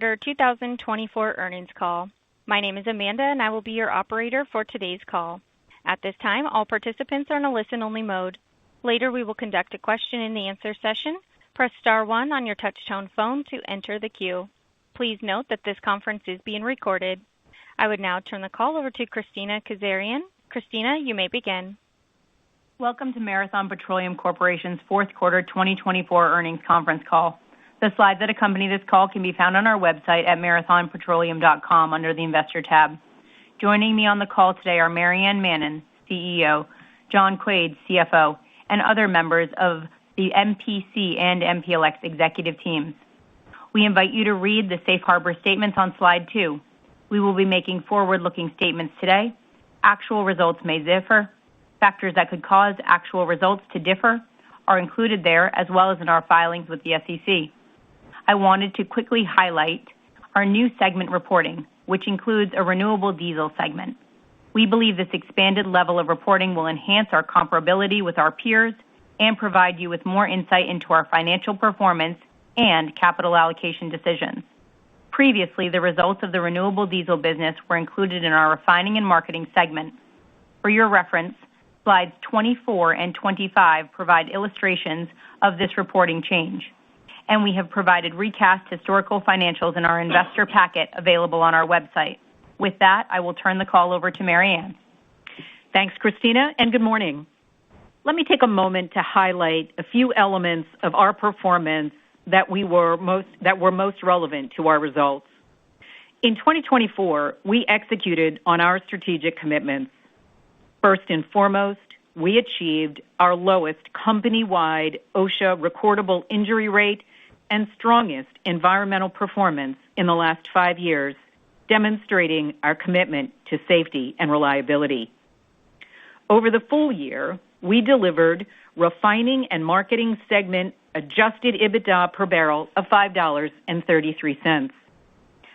2024 earnings call. My name is Amanda, and I will be your operator for today's call. At this time, all participants are in a listen-only mode. Later, we will conduct a question-and-answer session. Press star 1 on your touch-tone phone to enter the queue. Please note that this conference is being recorded. I would now turn the call over to Christina Kazarian. Christina, you may begin. Welcome to Marathon Petroleum Corporation's fourth quarter 2024 earnings conference call. The slides that accompany this call can be found on our website at marathonpetroleum.com under the Investor tab. Joining me on the call today are Maryann Mannen, CEO, John Quaid, CFO, and other members of the MPC and MPLX executive teams. We invite you to read the safe harbor statements on slide 2. We will be making forward-looking statements today. Actual results may differ. Factors that could cause actual results to differ are included there, as well as in our filings with the SEC. I wanted to quickly highlight our new segment reporting, which includes a renewable diesel segment. We believe this expanded level of reporting will enhance our comparability with our peers and provide you with more insight into our financial performance and capital allocation decisions. Previously, the results of the renewable diesel business were included in our refining and marketing segment. For your reference, slides 24 and 25 provide illustrations of this reporting change, and we have provided recast historical financials in our investor packet available on our website. With that, I will turn the call over to Maryann. Thanks, Christina, and good morning. Let me take a moment to highlight a few elements of our performance that were most relevant to our results. In 2024, we executed on our strategic commitments. First and foremost, we achieved our lowest company-wide OSHA recordable injury rate and strongest environmental performance in the last 5 years, demonstrating our commitment to safety and reliability. Over the full year, we delivered refining and marketing segment adjusted EBITDA per barrel of $5.33.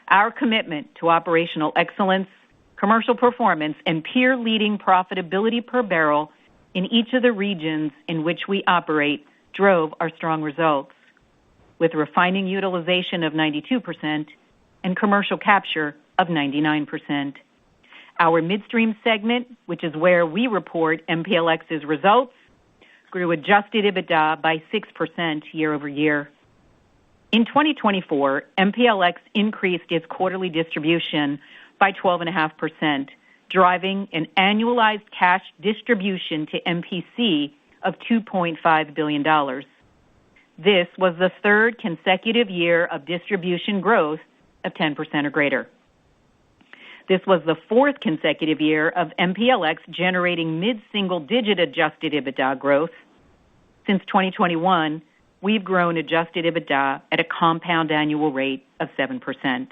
Our commitment to operational excellence, commercial performance, and peer-leading profitability per barrel in each of the regions in which we operate drove our strong results, with refining utilization of 92% and commercial capture of 99%. Our midstream segment, which is where we report MPLX's results, grew adjusted EBITDA by 6% year over year. In 2024, MPLX increased its quarterly distribution by 12.5%, driving an annualized cash distribution to MPC of $2.5 billion. This was the third consecutive year of distribution growth of 10% or greater. This was the fourth consecutive year of MPLX generating mid-single-digit adjusted EBITDA growth. Since 2021, we've grown adjusted EBITDA at a compound annual rate of 7%.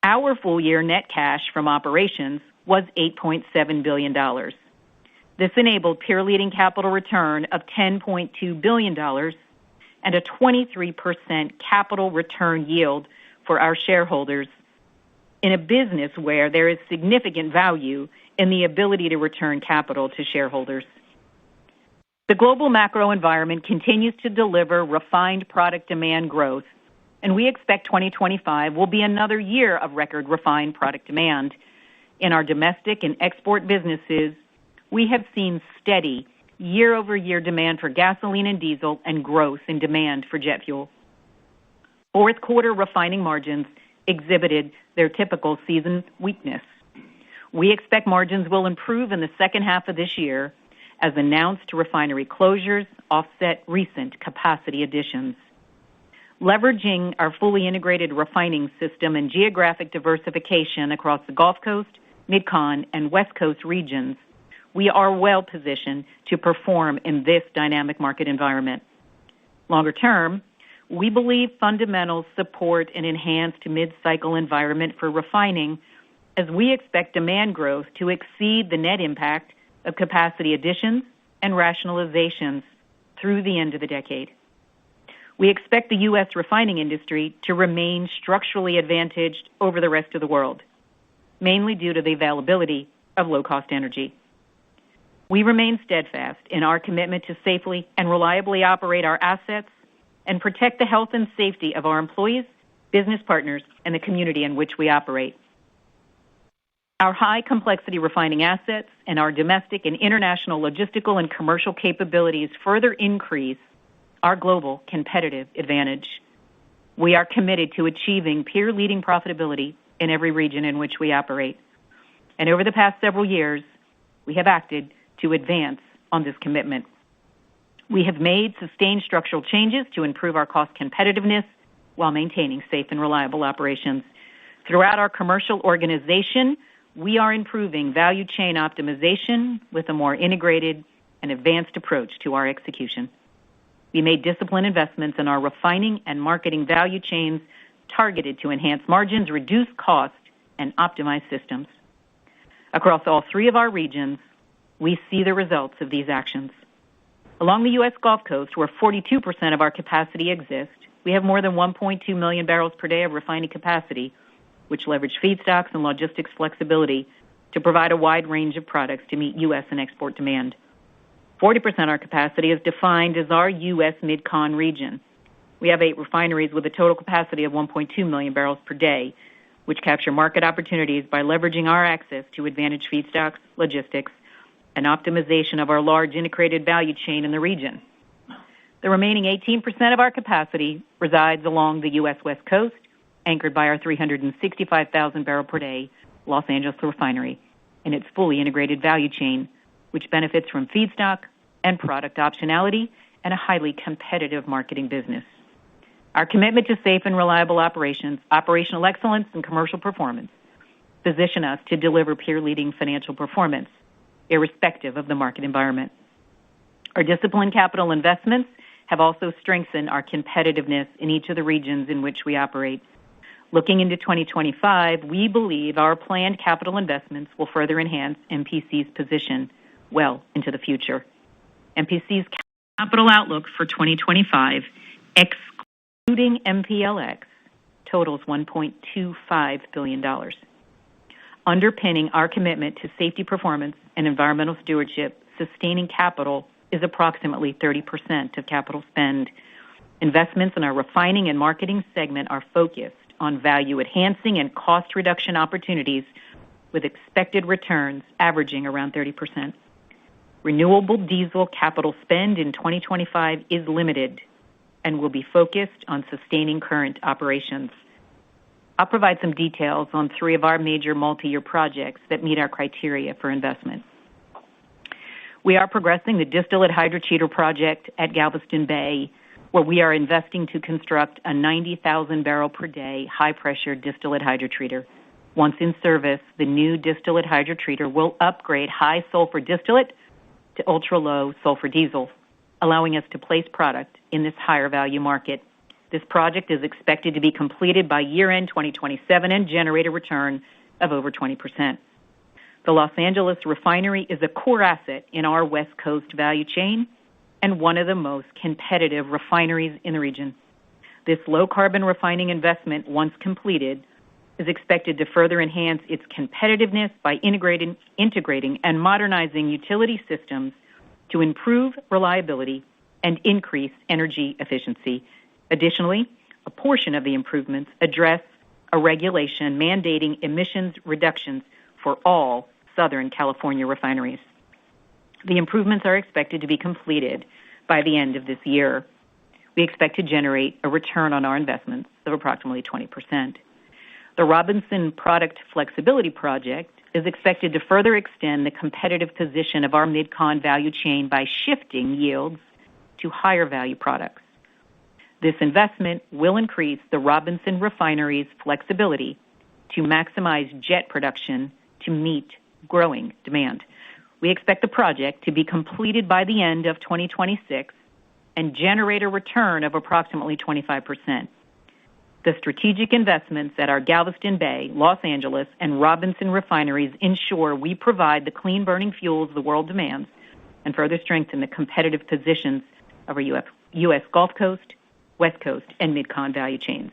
Our full-year net cash from operations was $8.7 billion. This enabled peer-leading capital return of $10.2 billion and a 23% capital return yield for our shareholders in a business where there is significant value in the ability to return capital to shareholders. The global macro environment continues to deliver refined product demand growth, and we expect 2025 will be another year of record refined product demand. In our domestic and export businesses, we have seen steady year-over-year demand for gasoline and diesel and growth in demand for jet fuel. Fourth quarter refining margins exhibited their typical season weakness. We expect margins will improve in the second half of this year as announced refinery closures offset recent capacity additions. Leveraging our fully integrated refining system and geographic diversification across the Gulf Coast, Mid-Con, and West Coast regions, we are well positioned to perform in this dynamic market environment. Longer term, we believe fundamentals support an enhanced mid-cycle environment for refining as we expect demand growth to exceed the net impact of capacity additions and rationalizations through the end of the decade. We expect the U.S. refining industry to remain structurally advantaged over the rest of the world, mainly due to the availability of low-cost energy. We remain steadfast in our commitment to safely and reliably operate our assets and protect the health and safety of our employees, business partners, and the community in which we operate. Our high-complexity refining assets and our domestic and international logistical and commercial capabilities further increase our global competitive advantage. We are committed to achieving peer-leading profitability in every region in which we operate. And over the past several years, we have acted to advance on this commitment. We have made sustained structural changes to improve our cost competitiveness while maintaining safe and reliable operations. Throughout our commercial organization, we are improving value chain optimization with a more integrated and advanced approach to our execution. We made disciplined investments in our refining and marketing value chains targeted to enhance margins, reduce costs, and optimize systems. Across all three of our regions, we see the results of these actions. Along the U.S. Gulf Coast, where 42% of our capacity exists, we have more than 1.2 million barrels per day of refining capacity, which leverage feedstocks and logistics flexibility to provide a wide range of products to meet U.S. and export demand. 40% of our capacity is defined as our U.S. Mid-Con region. We have 8 refineries with a total capacity of 1.2 million barrels per day, which capture market opportunities by leveraging our access to advantaged feedstocks, logistics, and optimization of our large integrated value chain in the region. The remaining 18% of our capacity resides along the U.S. West Coast, anchored by our 365,000 barrel per day Los Angeles refinery and its fully integrated value chain, which benefits from feedstock and product optionality and a highly competitive marketing business. Our commitment to safe and reliable operations, operational excellence, and commercial performance position us to deliver peer-leading financial performance, irrespective of the market environment. Our disciplined capital investments have also strengthened our competitiveness in each of the regions in which we operate. Looking into 2025, we believe our planned capital investments will further enhance MPC's position well into the future. MPC's capital outlook for 2025, excluding MPLX, totals $1.25 billion. Underpinning our commitment to safety performance and environmental stewardship, sustaining capital is approximately 30% of capital spend. Investments in our refining and marketing segment are focused on value-enhancing and cost-reduction opportunities with expected returns averaging around 30%. Renewable diesel capital spend in 2025 is limited and will be focused on sustaining current operations. I'll provide some details on 3 of our major multi-year projects that meet our criteria for investment. We are progressing the distillate hydrotreater project at Galveston Bay, where we are investing to construct a 90,000 barrel per day high-pressure distillate hydrotreater. Once in service, the new distillate hydrotreater will upgrade high sulfur distillate to ultra-low sulfur diesel, allowing us to place product in this higher value market. This project is expected to be completed by year-end 2027 and generate a return of over 20%. The Los Angeles refinery is a core asset in our West Coast value chain and one of the most competitive refineries in the region. This low-carbon refining investment, once completed, is expected to further enhance its competitiveness by integrating and modernizing utility systems to improve reliability and increase energy efficiency. Additionally, a portion of the improvements address a regulation mandating emissions reductions for all Southern California refineries. The improvements are expected to be completed by the end of this year. We expect to generate a return on our investments of approximately 20%. The Robinson Product Flexibility Project is expected to further extend the competitive position of our Mid-Con value chain by shifting yields to higher value products. This investment will increase the Robinson refinery's flexibility to maximize jet production to meet growing demand. We expect the project to be completed by the end of 2026 and generate a return of approximately 25%. The strategic investments at our Galveston Bay, Los Angeles, and Robinson refineries ensure we provide the clean burning fuels the world demands and further strengthen the competitive positions of our U.S. Gulf Coast, West Coast, and Mid-Con value chains.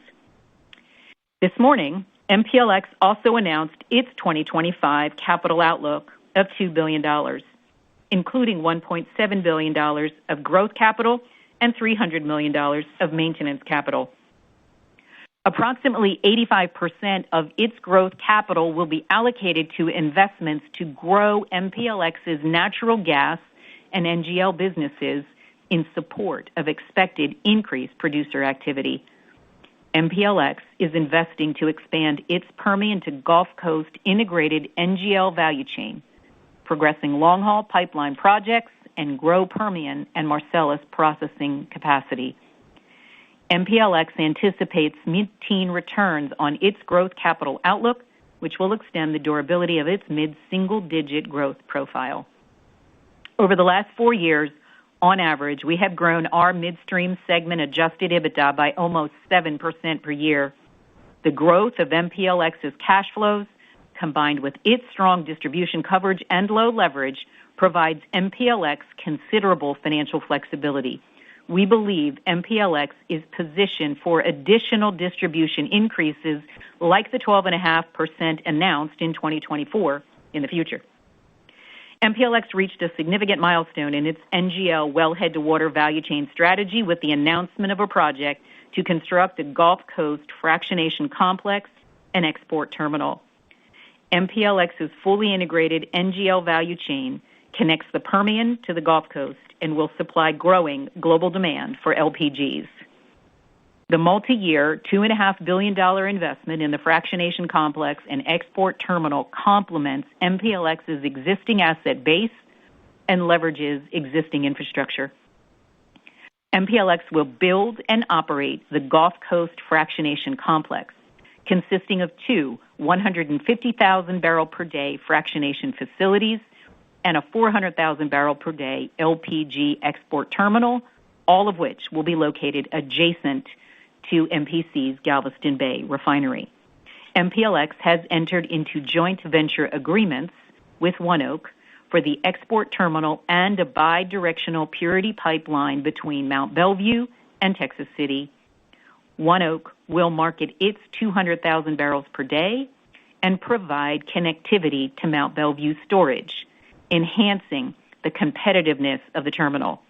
This morning, MPLX also announced its 2025 capital outlook of $2 billion, including $1.7 billion of growth capital and $300 million of maintenance capital. Approximately 85% of its growth capital will be allocated to investments to grow MPLX's natural gas and NGL businesses in support of expected increased producer activity. MPLX is investing to expand its Permian to Gulf Coast integrated NGL value chain, progressing long-haul pipeline projects, and grow Permian and Marcellus processing capacity. MPLX anticipates mid-teen returns on its growth capital outlook, which will extend the durability of its mid-single-digit growth profile. Over the last 4 years, on average, we have grown our midstream segment adjusted EBITDA by almost 7% per year. The growth of MPLX's cash flows, combined with its strong distribution coverage and low leverage, provides MPLX considerable financial flexibility. We believe MPLX is positioned for additional distribution increases like the 12.5% announced in 2024 in the future. MPLX reached a significant milestone in its NGL wellhead-to-water value chain strategy with the announcement of a project to construct a Gulf Coast fractionation complex and export terminal. MPLX's fully integrated NGL value chain connects the Permian to the Gulf Coast and will supply growing global demand for LPGs. The multi-year $2.5 billion investment in the fractionation complex and export terminal complements MPLX's existing asset base and leverages existing infrastructure. MPLX will build and operate the Gulf Coast fractionation complex, consisting of two 150,000 barrel per day fractionation facilities and a 400,000 barrel per day LPG export terminal, all of which will be located adjacent to MPC's Galveston Bay refinery. MPLX has entered into joint venture agreements with ONEOK for the export terminal and a bi-directional purity pipeline between Mount Belvieu and Texas City. ONEOK will market its 200,000 barrels per day and provide connectivity to Mount Belvieu storage, enhancing the competitiveness of the terminal.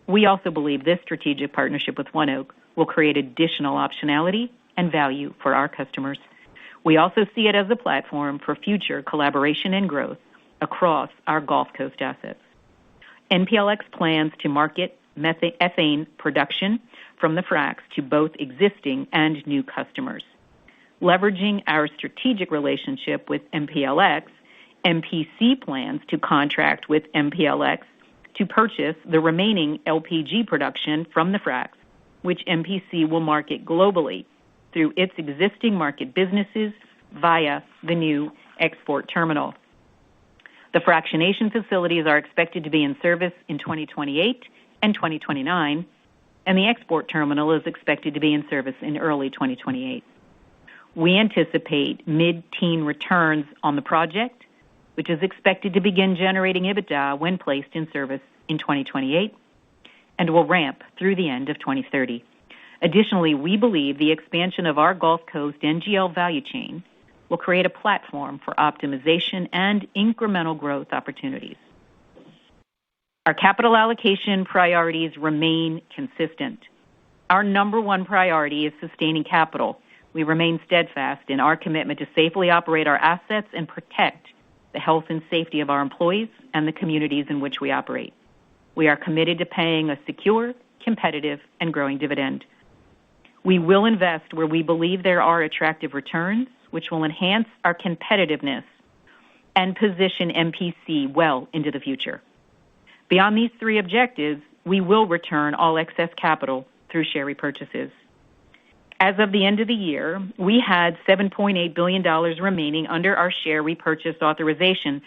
We also believe this strategic partnership with ONEOK will create additional optionality and value for our customers. We also see it as a platform for future collaboration and growth across our Gulf Coast assets. MPLX plans to market ethane production from the fracs to both existing and new customers. Leveraging our strategic relationship with MPLX, MPC plans to contract with MPLX to purchase the remaining LPG production from the fracs, which MPC will market globally through its existing market businesses via the new export terminal. The fractionation facilities are expected to be in service in 2028 and 2029, and the export terminal is expected to be in service in early 2028. We anticipate mid-teen returns on the project, which is expected to begin generating EBITDA when placed in service in 2028 and will ramp through the end of 2030. Additionally, we believe the expansion of our Gulf Coast NGL value chain will create a platform for optimization and incremental growth opportunities. Our capital allocation priorities remain consistent. Our number one priority is sustaining capital. We remain steadfast in our commitment to safely operate our assets and protect the health and safety of our employees and the communities in which we operate. We are committed to paying a secure, competitive, and growing dividend. We will invest where we believe there are attractive returns, which will enhance our competitiveness and position MPC well into the future. Beyond these three objectives, we will return all excess capital through share repurchases. As of the end of the year, we had $7.8 billion remaining under our share repurchase authorization,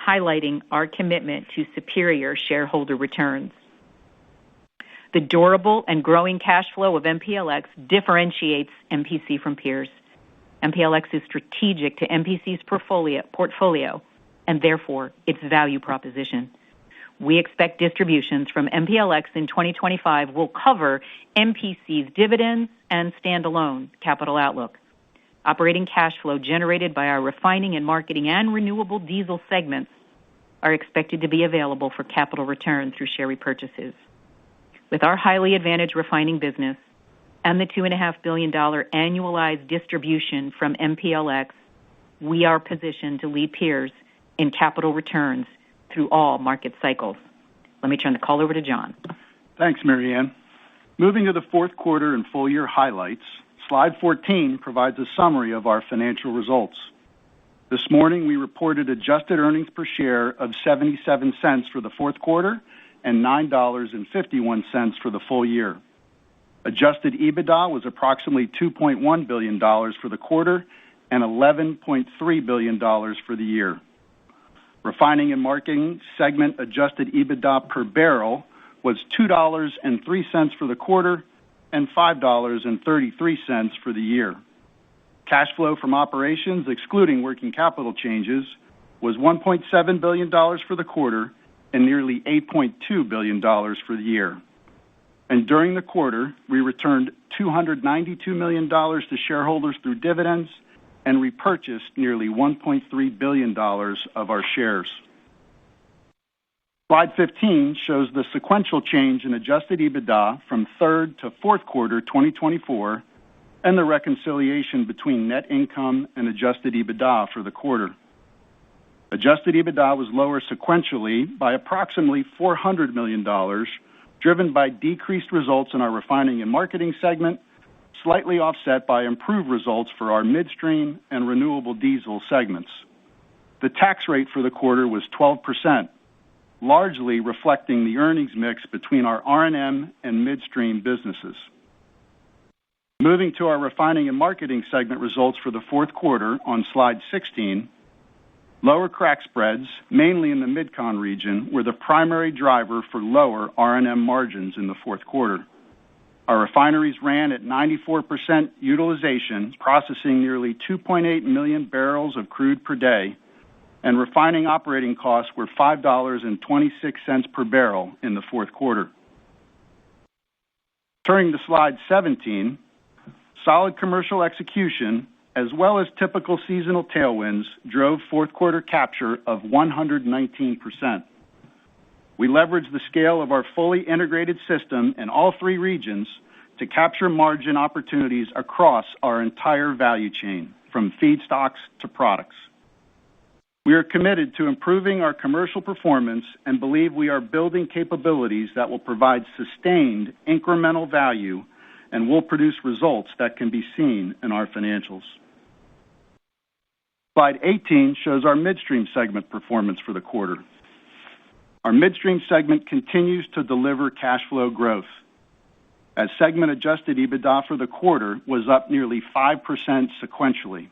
highlighting our commitment to superior shareholder returns. The durable and growing cash flow of MPLX differentiates MPC from peers. MPLX is strategic to MPC's portfolio and therefore its value proposition. We expect distributions from MPLX in 2025 will cover MPC's dividends and standalone capital outlook. Operating cash flow generated by our refining and marketing and renewable diesel segments are expected to be available for capital return through share repurchases. With our highly advantaged refining business, and the $2.5 billion annualized distribution from MPLX, we are positioned to lead peers in capital returns through all market cycles. Let me turn the call over to John. Thanks, Marianne. Moving to the fourth quarter and full year highlights, slide 14 provides a summary of our financial results. This morning, we reported adjusted earnings per share of 77 cents for the fourth quarter and $9.51 for the full year. Adjusted EBITDA was approximately $2.1 billion for the quarter and $11.3 billion for the year. Refining and marketing segment adjusted EBITDA per barrel was $2.03 for the quarter and $5.33 for the year. Cash flow from operations, excluding working capital changes, was $1.7 billion for the quarter and nearly $8.2 billion for the year. And during the quarter, we returned $292 million to shareholders through dividends and repurchased nearly $1.3 billion of our shares. Slide 15 shows the sequential change in adjusted EBITDA from third to fourth quarter 2024 and the reconciliation between net income and adjusted EBITDA for the quarter. Adjusted EBITDA was lower sequentially by approximately $400 million, driven by decreased results in our refining and marketing segment, slightly offset by improved results for our midstream and renewable diesel segments. The tax rate for the quarter was 12%, largely reflecting the earnings mix between our R&M and midstream businesses. Moving to our refining and marketing segment results for the fourth quarter on slide 16, lower crack spreads, mainly in the Mid-Con region, were the primary driver for lower R&M margins in the fourth quarter. Our refineries ran at 94% utilization, processing nearly 2.8 million barrels of crude per day, and refining operating costs were $5.26 per barrel in the fourth quarter. Turning to slide 17, solid commercial execution, as well as typical seasonal tailwinds, drove fourth quarter capture of 119%. We leveraged the scale of our fully integrated system in all three regions to capture margin opportunities across our entire value chain, from feedstocks to products. We are committed to improving our commercial performance and believe we are building capabilities that will provide sustained incremental value and will produce results that can be seen in our financials. Slide 18 shows our midstream segment performance for the quarter. Our midstream segment continues to deliver cash flow growth, as segment adjusted EBITDA for the quarter was up nearly 5% sequentially.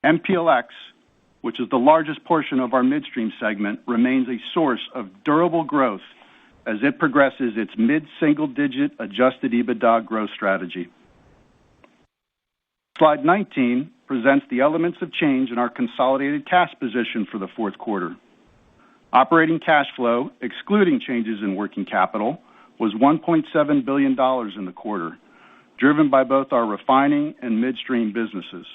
MPLX, which is the largest portion of our midstream segment, remains a source of durable growth as it progresses its mid-single-digit adjusted EBITDA growth strategy. Slide 19 presents the elements of change in our consolidated cash position for the fourth quarter. Operating cash flow, excluding changes in working capital, was $1.7 billion in the quarter, driven by both our refining and midstream businesses.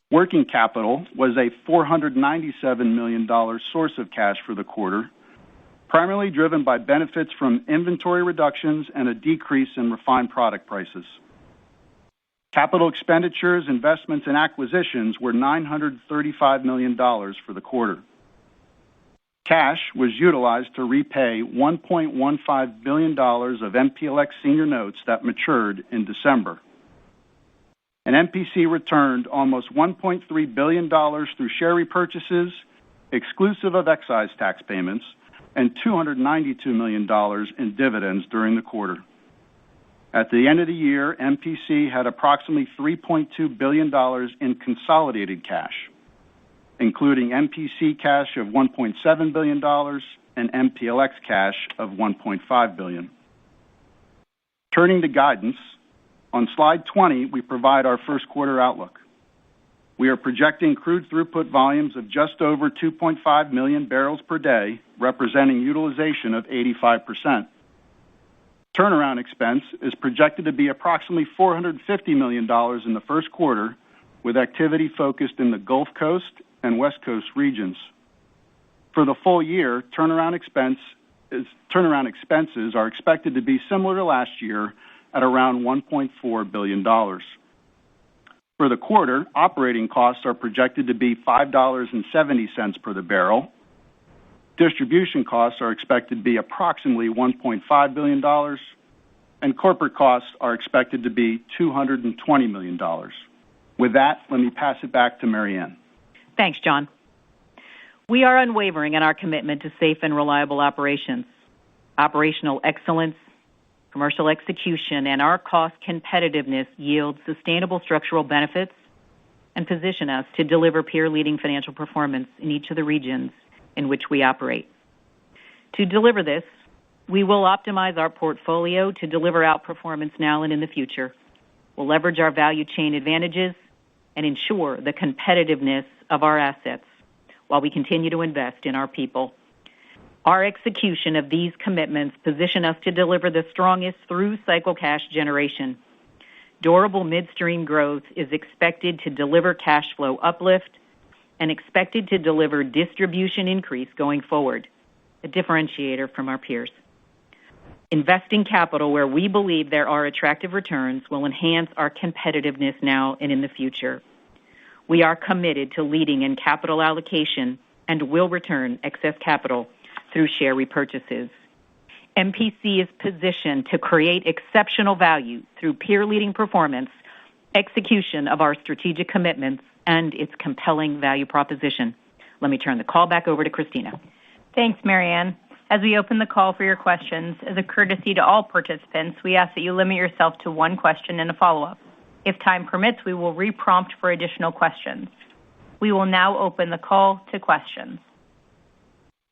Working capital was a $497 million source of cash for the quarter, primarily driven by benefits from inventory reductions and a decrease in refined product prices. Capital expenditures, investments, and acquisitions were $935 million for the quarter. Cash was utilized to repay $1.15 billion of MPLX senior notes that matured in December. And MPC returned almost $1.3 billion through share repurchases, exclusive of excise tax payments, and $292 million in dividends during the quarter. At the end of the year, MPC had approximately $3.2 billion in consolidated cash, including MPC cash of $1.7 billion and MPLX cash of $1.5 billion. Turning to guidance, on slide 20, we provide our first quarter outlook. We are projecting crude throughput volumes of just over 2.5 million barrels per day, representing utilization of 85%. Turnaround expense is projected to be approximately $450 million in the first quarter, with activity focused in the Gulf Coast and West Coast regions. For the full year, turnaround expenses are expected to be similar to last year at around $1.4 billion. For the quarter, operating costs are projected to be $5.70 per the barrel. Distribution costs are expected to be approximately $1.5 billion, and corporate costs are expected to be $220 million. With that, let me pass it back to Maryann. Thanks, John. We are unwavering in our commitment to safe and reliable operations. Operational excellence, commercial execution, and our cost competitiveness yield sustainable structural benefits and position us to deliver peer-leading financial performance in each of the regions in which we operate. To deliver this, we will optimize our portfolio to deliver outperformance now and in the future. We'll leverage our value chain advantages and ensure the competitiveness of our assets while we continue to invest in our people. Our execution of these commitments position us to deliver the strongest through-cycle cash generation. Durable midstream growth is expected to deliver cash flow uplift and expected to deliver distribution increase going forward, a differentiator from our peers. Investing capital where we believe there are attractive returns will enhance our competitiveness now and in the future. We are committed to leading in capital allocation and will return excess capital through share repurchases. MPC is positioned to create exceptional value through peer-leading performance, execution of our strategic commitments, and its compelling value proposition. Let me turn the call back over to Christina. Thanks, Maryann. As we open the call for your questions, as a courtesy to all participants, we ask that you limit yourself to one question and a follow-up. If time permits, we will re-prompt for additional questions. We will now open the call to questions.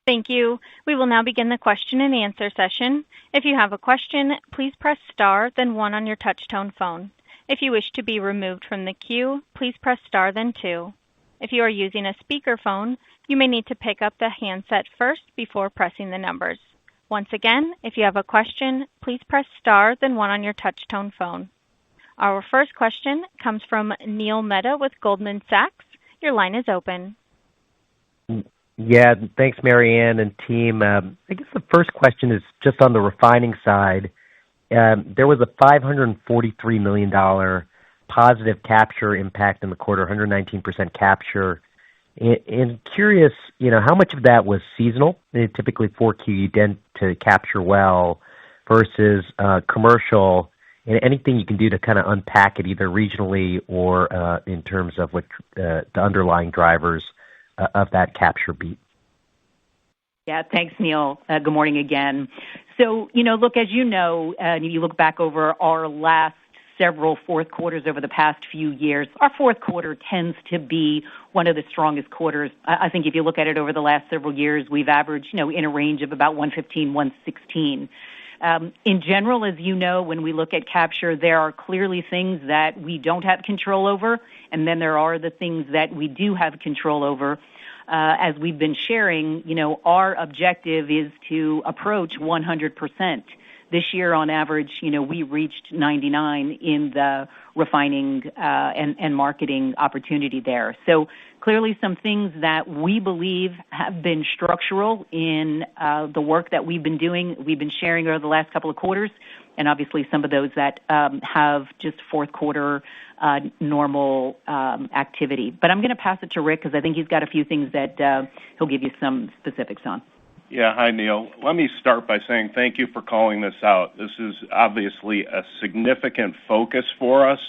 Thank you. We will now begin the question and answer session. If you have a question, please press star, then 1 on your touch-tone phone. If you wish to be removed from the queue, please press star, then 2. If you are using a speakerphone, you may need to pick up the handset first before pressing the numbers. Once again, if you have a question, please press star, then 1 on your touch-tone phone. Our first question comes from Neil Mehta with Goldman Sachs. Your line is open. Yeah, thanks, Maryann and team. I guess the first question is just on the refining side. There was a $543 million positive capture impact in the quarter, 119% capture. And curious, how much of that was seasonal? Typically 4Q you tend to capture well versus commercial. And anything you can do to kind of unpack it either regionally or in terms of what the underlying drivers of that capture beat. Yeah, thanks, Neil. Good morning again. So, look, as you look back over our last several fourth quarters over the past few years, our fourth quarter tends to be one of the strongest quarters. I think if you look at it over the last several years, we've averaged, in a range of about 115, 116. In general, as you know, when we look at capture, there are clearly things that we don't have control over, and then there are the things that we do have control over. As we've been sharing, our objective is to approach 100%. This year, on average, we reached 99 in the refining and marketing opportunity there. So clearly some things that we believe have been structural in the work that we've been doing, we've been sharing over the last couple of quarters, and obviously some of those that have just fourth quarter normal activity. But I'm going to pass it to Rick because I think he's got a few things that he'll give you some specifics on. Yeah, hi, Neil. Let me start by saying thank you for calling this out. This is obviously a significant focus for us,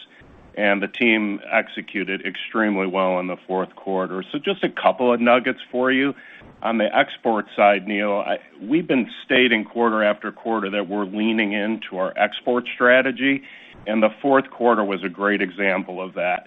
and the team executed extremely well in the fourth quarter. So just a couple of nuggets for you. On the export side, Neil, we've been stating quarter after quarter that we're leaning into our export strategy, and the fourth quarter was a great example of that.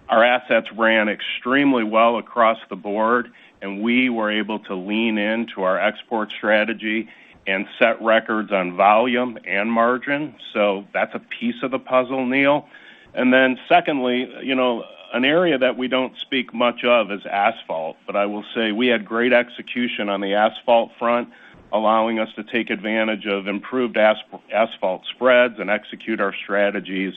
Our assets ran extremely well across the board, and we were able to lean into our export strategy and set records on volume and margin. So that's a piece of the puzzle, Neil. And then secondly, an area that we don't speak much of is asphalt, but I will say we had great execution on the asphalt front, allowing us to take advantage of improved asphalt spreads and execute our strategies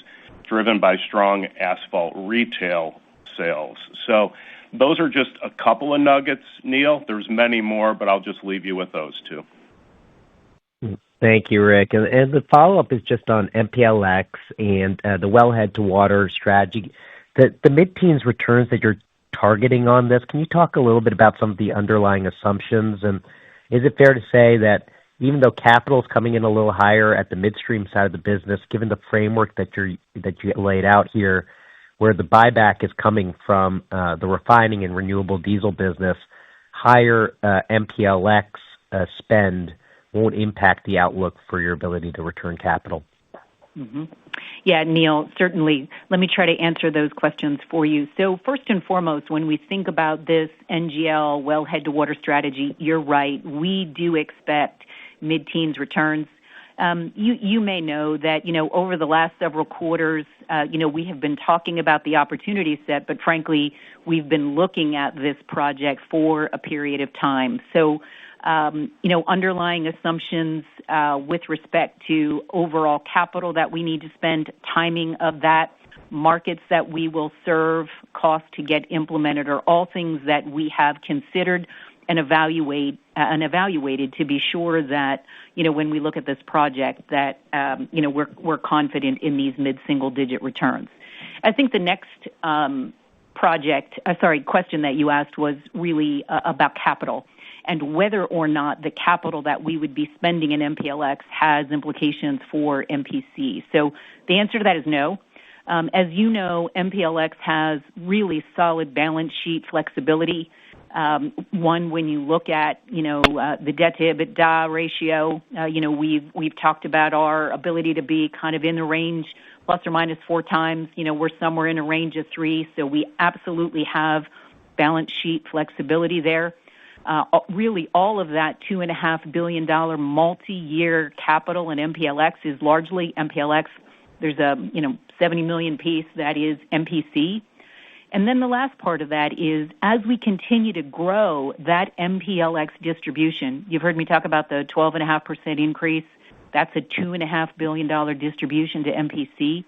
driven by strong asphalt retail sales. So those are just a couple of nuggets, Neil. There's many more, but I'll just leave you with those two. Thank you, Rick. And the follow-up is just on MPLX and the wellhead-to-water strategy. The mid-teens returns that you're targeting on this, can you talk a little bit about some of the underlying assumptions? And is it fair to say that even though capital is coming in a little higher at the midstream side of the business, given the framework that you laid out here, where the buyback is coming from the refining and renewable diesel business, higher MPLX spend won't impact the outlook for your ability to return capital? Mm-hmm. Yeah, Neil, certainly. Let me try to answer those questions for you. So first and foremost, when we think about this NGL wellhead-to-water strategy, you're right. We do expect mid-teens returns. You may know that, over the last several quarters, we have been talking about the opportunity set, but frankly, we've been looking at this project for a period of time. So, underlying assumptions with respect to overall capital that we need to spend, timing of that, markets that we will serve, cost to get implemented, are all things that we have considered and evaluated to be sure that, when we look at this project, that, we're confident in these mid-single-digit returns. I think the next question that you asked was really about capital and whether or not the capital that we would be spending in MPLX has implications for MPC. So the answer to that is no. As you know, MPLX has really solid balance sheet flexibility. When you look at, the debt to EBITDA ratio, we've talked about our ability to be kind of in the range plus or minus 4 times. We're somewhere in a range of 3, so we absolutely have balance sheet flexibility there. Really, all of that $2.5 billion multi-year capital in MPLX is largely MPLX. There's a 70 million piece that is MPC. And then the last part of that is, as we continue to grow that MPLX distribution, you've heard me talk about the 12.5% increase. That's a $2.5 billion distribution to MPC.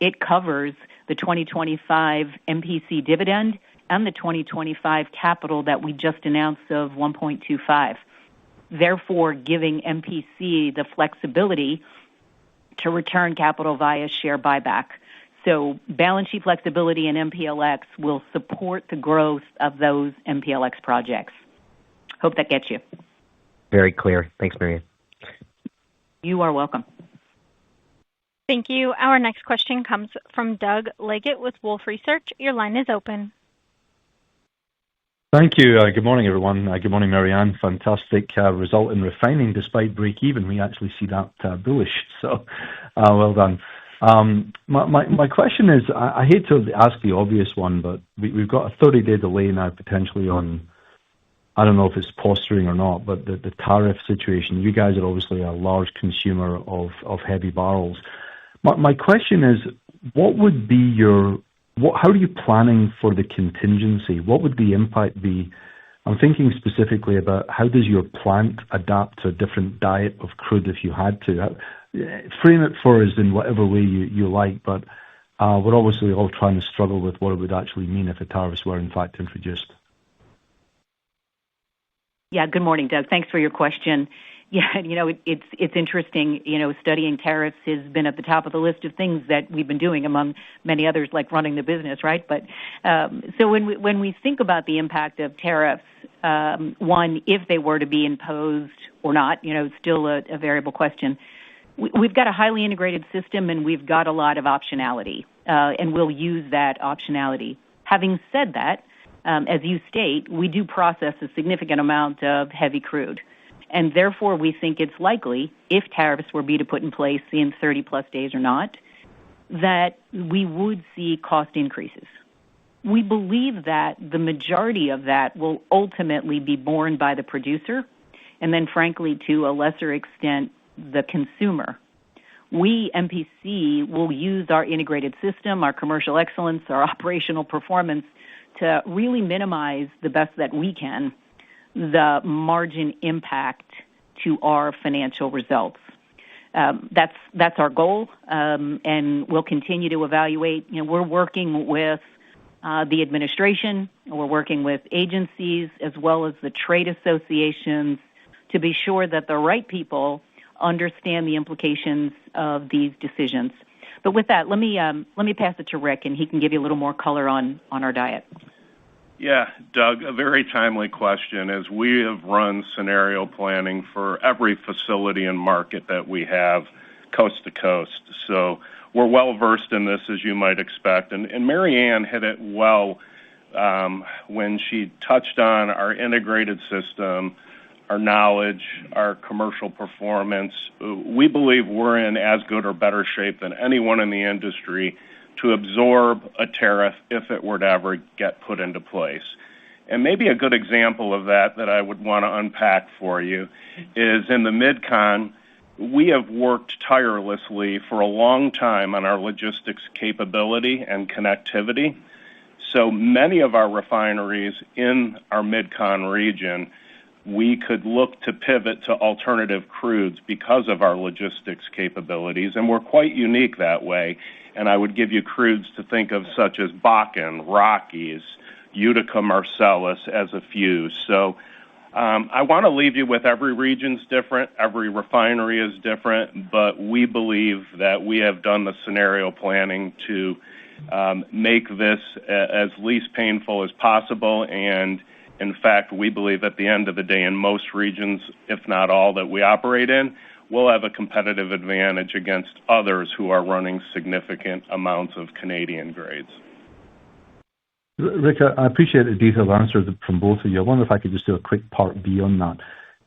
It covers the 2025 MPC dividend and the 2025 capital that we just announced of 1.25, therefore giving MPC the flexibility to return capital via share buyback. So balance sheet flexibility in MPLX will support the growth of those MPLX projects. Hope that gets you. Very clear. Thanks, Marianne. You are welcome. Thank you. Our next question comes from Doug Leggett with Wolfe Research. Your line is open. Thank you. Good morning, everyone. Good morning, Marianne. Fantastic result in refining despite break-even. We actually see that bullish, so well done. My question is, I hate to ask the obvious one, but we've got a 30-day delay now potentially on, I don't know if it's posturing or not, but the tariff situation. You guys are obviously a large consumer of heavy barrels. My question is, what would be how are you planning for the contingency? What would the impact be? I'm thinking specifically about how does your plant adapt to a different diet of crude if you had to? Frame it for us in whatever way you like, but we're obviously all trying to struggle with what it would actually mean if the tariffs were in fact introduced. Yeah, good morning, Doug. Thanks for your question. Yeah, it's interesting. Studying tariffs has been at the top of the list of things that we've been doing among many others, like running the business, right? But so when we think about the impact of tariffs, one, if they were to be imposed or not, still a variable question. We've got a highly integrated system, and we've got a lot of optionality, and we'll use that optionality. Having said that, as you state, we do process a significant amount of heavy crude. And therefore, we think it's likely, if tariffs were to be put in place in 30-plus days or not, that we would see cost increases. We believe that the majority of that will ultimately be borne by the producer, and then, frankly, to a lesser extent, the consumer. We, MPC, will use our integrated system, our commercial excellence, our operational performance to really minimize the best that we can the margin impact to our financial results. That's our goal, and we'll continue to evaluate. We're working with the administration, we're working with agencies as well as the trade associations to be sure that the right people understand the implications of these decisions. But with that, let me pass it to Rick, and he can give you a little more color on our diet. Yeah, Doug, a very timely question, as we have run scenario planning for every facility and market that we have coast to coast. So we're well versed in this, as you might expect. And Mary Ann hit it well when she touched on our integrated system, our knowledge, our commercial performance. We believe we're in as good or better shape than anyone in the industry to absorb a tariff if it were to ever get put into place. And maybe a good example of that I would want to unpack for you is in the MidCon, we have worked tirelessly for a long time on our logistics capability and connectivity. So many of our refineries in our MidCon region, we could look to pivot to alternative crudes because of our logistics capabilities, and we're quite unique that way. And I would give you crudes to think of such as Bakken, Rockies, Utica, Marcellus as a few. So I want to leave you with every region's different, every refinery is different, but we believe that we have done the scenario planning to make this as least painful as possible. And in fact, we believe at the end of the day in most regions, if not all that we operate in, we'll have a competitive advantage against others who are running significant amounts of Canadian grades. Rick, I appreciate the detailed answer from both of you. I wonder if I could just do a quick part B on that.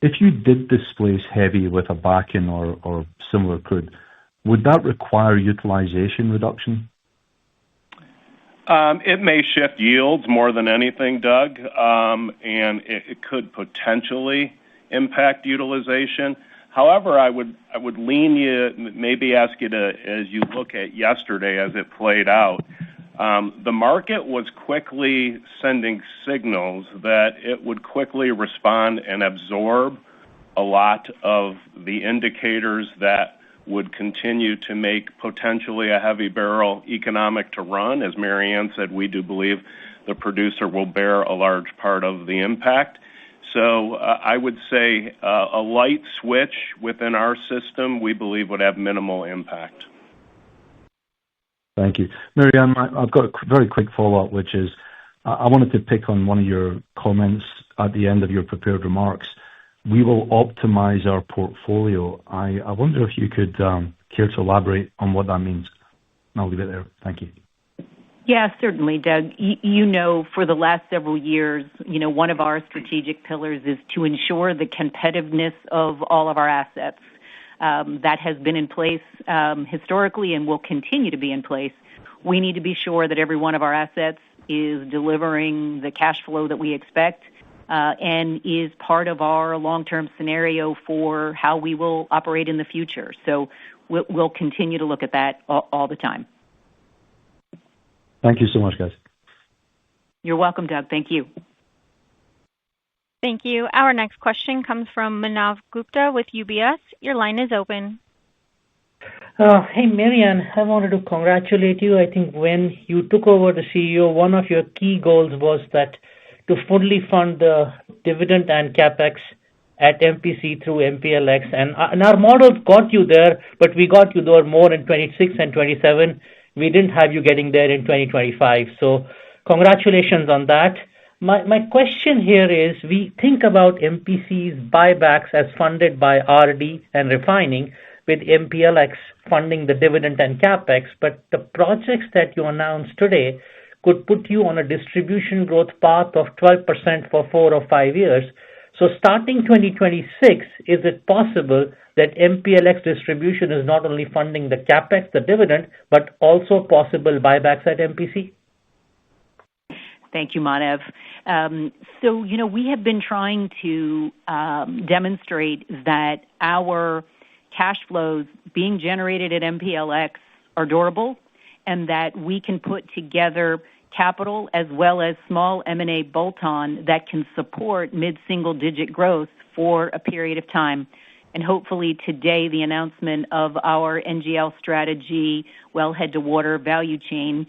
If you did displace heavy with a Bakken or similar crude, would that require utilization reduction? It may shift yields more than anything, Doug, and it could potentially impact utilization. However, I would lean you, maybe ask you to, as you look at yesterday as it played out, the market was quickly sending signals that it would quickly respond and absorb a lot of the indicators that would continue to make potentially a heavy barrel economic to run. As Mary Ann said, we do believe the producer will bear a large part of the impact. So I would say a light switch within our system, we believe, would have minimal impact. Thank you. Mary Ann, I've got a very quick follow-up, which is I wanted to pick on one of your comments at the end of your prepared remarks. We will optimize our portfolio. I wonder if you could care to elaborate on what that means. I'll leave it there. Thank you. Yeah, certainly, Doug. You know, for the last several years, one of our strategic pillars is to ensure the competitiveness of all of our assets. That has been in place historically and will continue to be in place. We need to be sure that every one of our assets is delivering the cash flow that we expect and is part of our long-term scenario for how we will operate in the future. So we'll continue to look at that all the time. Thank you so much, guys. You're welcome, Doug. Thank you. Thank you. Our next question comes from Manav Gupta with UBS. Your line is open. Hey, Mary Ann, I wanted to congratulate you. I think when you took over the CEO, one of your key goals was that to fully fund the dividend and CapEx at MPC through MPLX. And our models got you there, but we got you there more in 26 and 27. We didn't have you getting there in 2025. So congratulations on that. My question here is, we think about MPC's buybacks as funded by RD and refining, with MPLX funding the dividend and CapEx, but the projects that you announced today could put you on a distribution growth path of 12% for 4 or 5 years. So starting 2026, is it possible that MPLX distribution is not only funding the CapEx, the dividend, but also possible buybacks at MPC? Thank you, Manav. So, we have been trying to demonstrate that our cash flows being generated at MPLX are durable and that we can put together capital as well as small M&A bolt-on that can support mid-single-digit growth for a period of time. And hopefully today the announcement of our NGL strategy, wellhead to water value chain,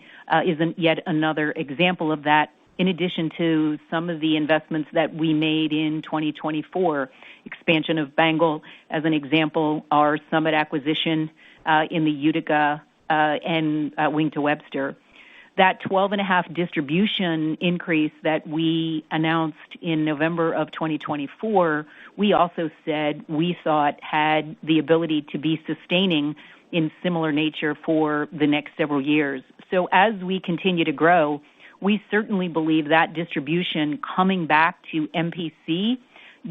isn't yet another example of that. in addition to some of the investments that we made in 2024, expansion of Bengal, as an example, our Summit acquisition in the Utica and Wink to Webster. That 12.5 distribution increase that we announced in November of 2024, we also said we thought had the ability to be sustaining in similar nature for the next several years. So as we continue to grow, we certainly believe that distribution coming back to MPC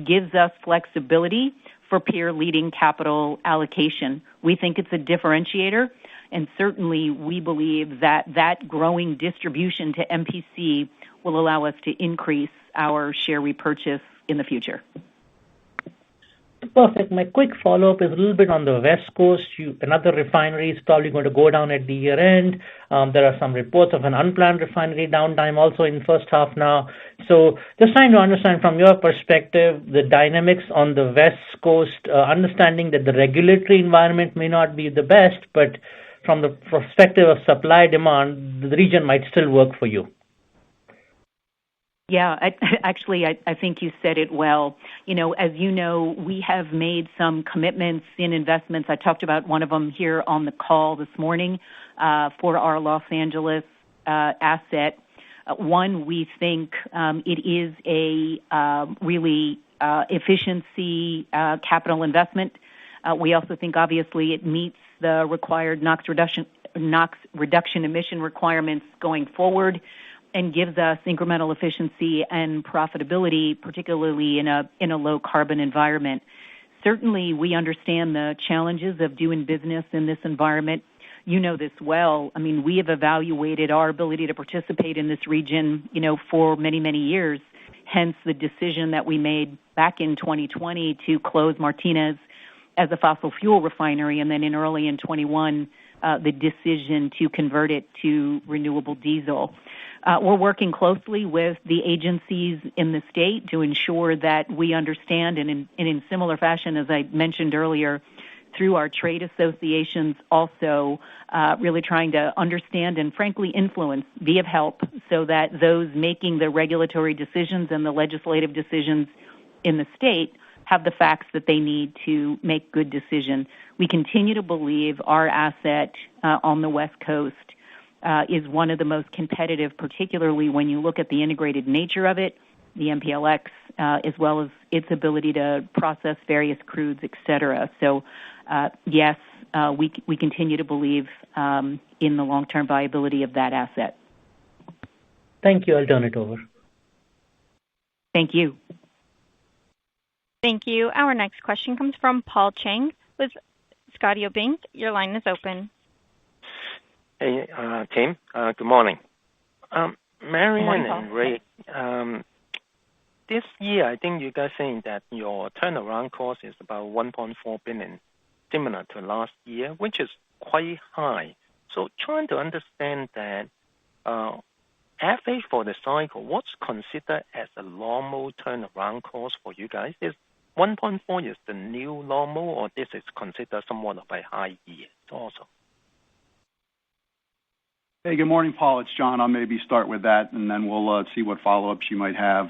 gives us flexibility for peer-leading capital allocation. We think it's a differentiator, and certainly we believe that that growing distribution to MPC will allow us to increase our share repurchase in the future. Perfect. My quick follow-up is a little bit on the West Coast. Another refinery is probably going to go down at the year end. There are some reports of an unplanned refinery downtime also in the first half now. So just trying to understand from your perspective the dynamics on the West Coast, understanding that the regulatory environment may not be the best, but from the perspective of supply demand, the region might still work for you. Yeah, I think you said it well. As you know, we have made some commitments in investments. I talked about one of them here on the call this morning for our Los Angeles asset. One, we think it is a really efficiency capital investment. We also think, obviously, it meets the required NOx reduction emission requirements going forward, and gives us incremental efficiency and profitability, particularly in a low carbon environment. Certainly, we understand the challenges of doing business in this environment. You know this well. I mean, we have evaluated our ability to participate in this region, for many, many years. Hence the decision that we made back in 2020 to close Martinez as a fossil fuel refinery, and then in 21, the decision to convert it to renewable diesel. We're working closely with the agencies in the state to ensure that we understand, and in similar fashion, as I mentioned earlier, through our trade associations, also really trying to understand and frankly influence, be of help, so that those making the regulatory decisions and the legislative decisions in the state have the facts that they need to make good decisions. We continue to believe our asset on the West Coast is one of the most competitive, particularly when you look at the integrated nature of it, the MPLX, as well as its ability to process various crudes, et cetera. So, yes, we continue to believe in the long-term viability of that asset. Thank you. I'll turn it over. Thank you. Thank you. Our next question comes from Paul Cheng with Scotiabank. Your line is open. Hey, team. Good morning. Marianne and Ray, this year, I think you guys saying that your turnaround cost is about $1.4 billion, similar to last year, which is quite high. So trying to understand that average for the cycle, what's considered as a normal turnaround cost for you guys? Is 1.4 is the new normal, or this is considered somewhat of a high year also? Hey, good morning, Paul. It's John. I'll maybe start with that, and then we'll see what follow-ups you might have.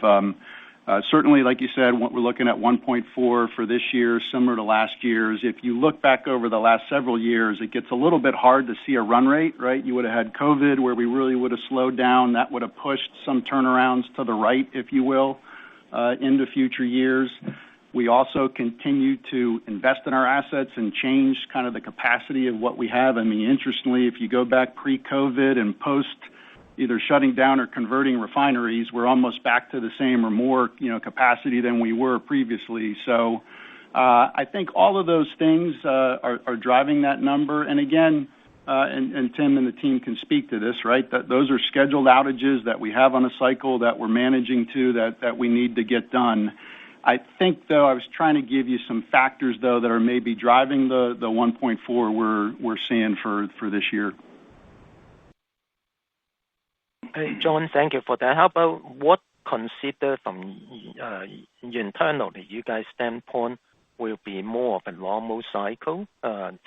Certainly, like you said, we're looking at 1.4 for this year, similar to last year's. If you look back over the last several years, it gets a little bit hard to see a run rate, right? You would have had COVID, where we really would have slowed down. That would have pushed some turnarounds to the right, if you will, into future years. We also continue to invest in our assets and change kind of the capacity of what we have. I mean, interestingly, if you go back pre-COVID and post either shutting down or converting refineries, we're almost back to the same or more, capacity than we were previously. So I think all of those things are driving that number. And again, and Tim and the team can speak to this, right? That those are scheduled outages that we have on a cycle that we're managing to that we need to get done. I think, though, I was trying to give you some factors, though, that are maybe driving the 1.4 we're seeing for this year. Hey, John, thank you for that. How about what considered from internally, you guys' standpoint, will be more of a normal cycle,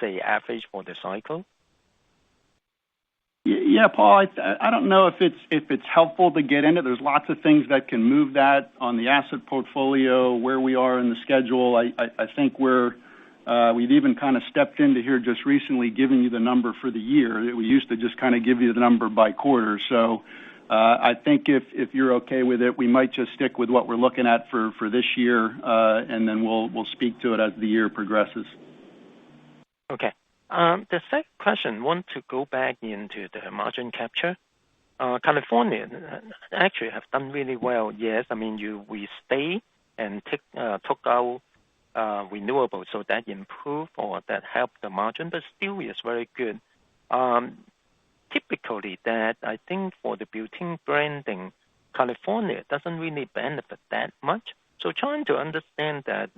say average for the cycle? Yeah, Paul, I don't know if it's helpful to get into. There's lots of things that can move that on the asset portfolio, where we are in the schedule. I think we've even kind of stepped into here just recently giving you the number for the year. We used to just kind of give you the number by quarter. So I think if you're okay with it, we might just stick with what we're looking at for this year, and then we'll speak to it as the year progresses. Okay. The second question, want to go back into the margin capture. California actually have done really well. Yes, I mean we stay and took out renewable, so that improved or that helped the margin, but still is very good. Typically, that I think for the built-in branding, California doesn't really benefit that much. So trying to understand that.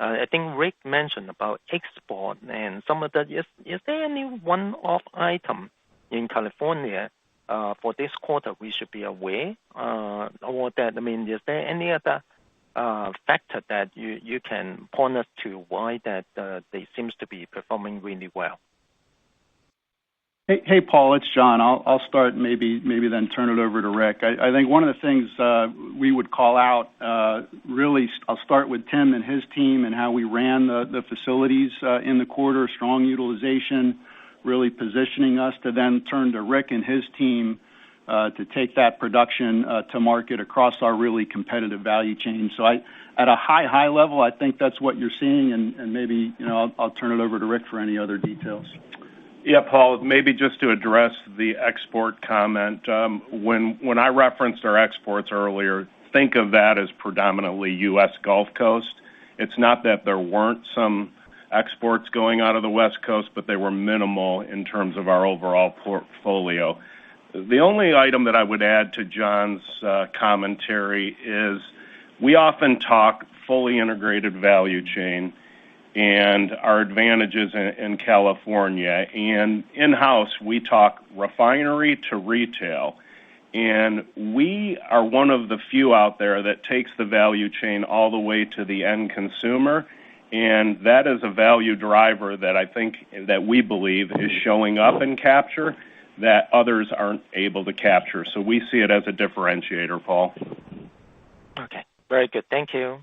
I think Rick mentioned about export and some of that. Is there any one-off item in California for this quarter we should be aware? Or that, I mean, is there any other factor that you can point us to why that they seems to be performing really well? Hey, Paul, it's John. I'll start, maybe then turn it over to Rick. I think one of the things we would call out, really, I'll start with Tim and his team and how we ran the facilities in the quarter, strong utilization, really positioning us to then turn to Rick and his team to take that production to market across our really competitive value chain. So at a high level, I think that's what you're seeing, and maybe I'll turn it over to Rick for any other details. Yeah, Paul, maybe just to address the export comment. When I referenced our exports earlier, think of that as predominantly U.S. Gulf Coast. It's not that there weren't some exports going out of the West Coast, but they were minimal in terms of our overall portfolio. The only item that I would add to John's commentary is we often talk fully integrated value chain and our advantages in California. And in-house, we talk refinery to retail. And we are one of the few out there that takes the value chain all the way to the end consumer. And that is a value driver that I think that we believe is showing up in capture that others aren't able to capture. So we see it as a differentiator, Paul. Okay, very good. Thank you.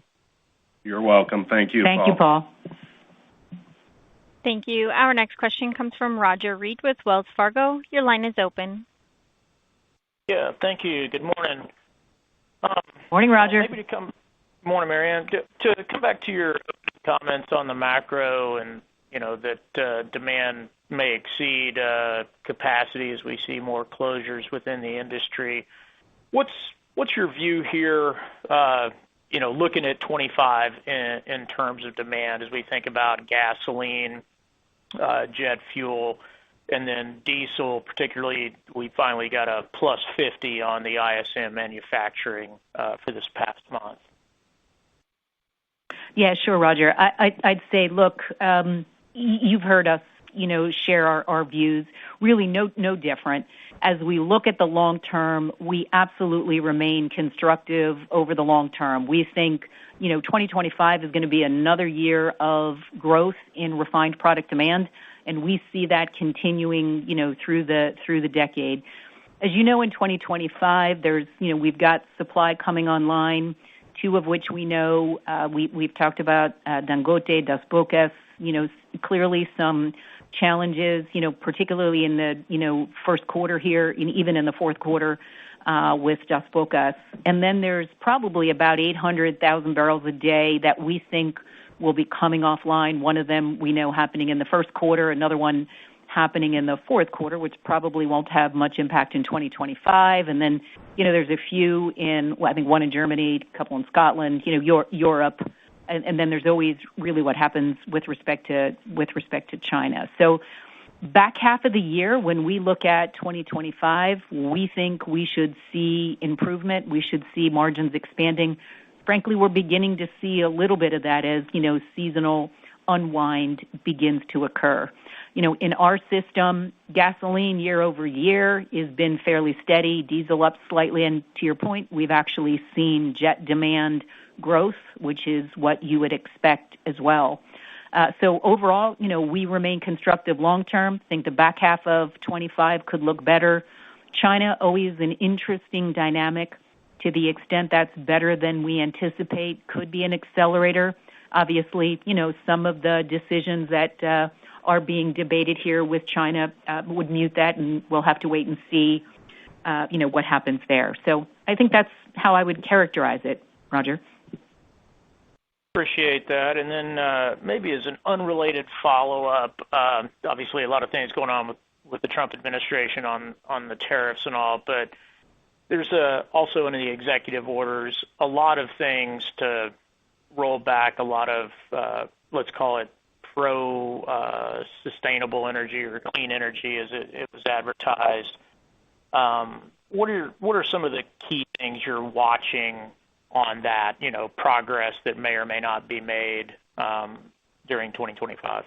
You're welcome. Thank you, Thank Paul. you, Paul. Thank you. Our next question comes from Roger Reed with Wells Fargo. Your line is open. Yeah, thank you. Good morning. Morning, Roger. Morning, Marianne. To come back to your comments on the macro and that demand may exceed capacity as we see more closures within the industry. What's your view here? Looking at 25 in terms of demand as we think about gasoline, jet fuel, and then diesel, particularly, we finally got a plus 50 on the ISM manufacturing for this past month. Yeah, sure, Roger. I'd say, look, you've heard us, share our views. Really, no different. As we look at the long term, we absolutely remain constructive over the long term. We think, 2025 is going to be another year of growth in refined product demand, and we see that continuing, through the decade. As you know, in 2025, we've got supply coming online, two of which we know. We've talked about Dangote, Dos Bocas, clearly some challenges, particularly in the first quarter here, and even in the fourth quarter with Dos Bocas. And then there's probably about 800,000 barrels a day that we think will be coming offline. One of them we know happening in the first quarter, another one happening in the fourth quarter, which probably won't have much impact in 2025. And then, there's a few I think one in Germany, a couple in Scotland, Europe. And then there's always really what happens with respect to China. So back half of the year, when we look at 2025, we think we should see improvement. We should see margins expanding. Frankly, we're beginning to see a little bit of that as, seasonal unwind begins to occur. In our system, gasoline year over year has been fairly steady, diesel up slightly. And to your point, we've actually seen jet demand growth, which is what you would expect as well. So overall, we remain constructive long term. Think the back half of 25 could look better. China, always an interesting dynamic. To the extent that's better than we anticipate, could be an accelerator. Obviously, some of the decisions that are being debated here with China would mute that, and we'll have to wait and see, what happens there. So I think that's how I would characterize it, Roger. Appreciate that. And then maybe as an unrelated follow-up, obviously a lot of things going on with the Trump administration on the tariffs and all, but there's also in the executive orders a lot of things to roll back, a lot of, let's call it pro-sustainable energy or clean energy as it was advertised. What are some of the key things you're watching on that, progress that may or may not be made during 2025?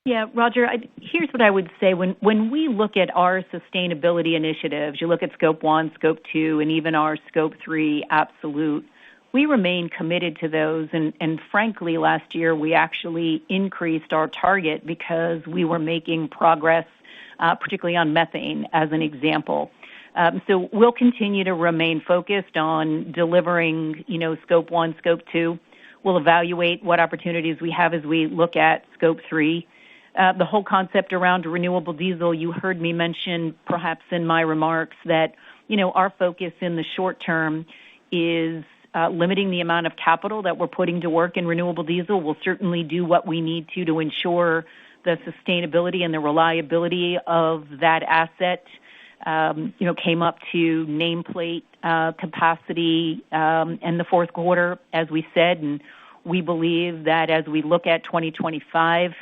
Yeah, Roger, here's what I would say. When we look at our sustainability initiatives, you look at Scope 1, Scope 2, and even our Scope 3 absolute, we remain committed to those. And frankly, last year, we actually increased our target because we were making progress, particularly on methane, as an example. So we'll continue to remain focused on delivering, Scope 1, Scope 2. We'll evaluate what opportunities we have as we look at Scope 3. The whole concept around renewable diesel, you heard me mention perhaps in my remarks that, our focus in the short term is limiting the amount of capital that we're putting to work in renewable diesel. We'll certainly do what we need to ensure the sustainability and the reliability of that asset. Came up to nameplate capacity in the fourth quarter, as we said, and we believe that as we look at 2025,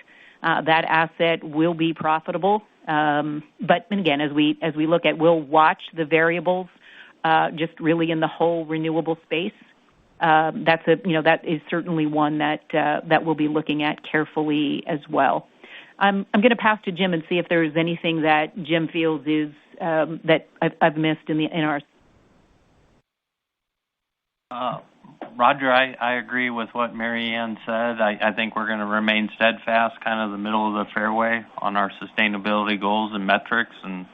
that asset will be profitable. But again, as we look at, we'll watch the variables just really in the whole renewable space. That is certainly one that we'll be looking at carefully as well. I'm going to pass to Jim and see if there's anything that Jim feels is that I've missed in our. Roger, I agree with what Mary Ann said. I think we're going to remain steadfast, kind of the middle of the fairway on our sustainability goals and metrics and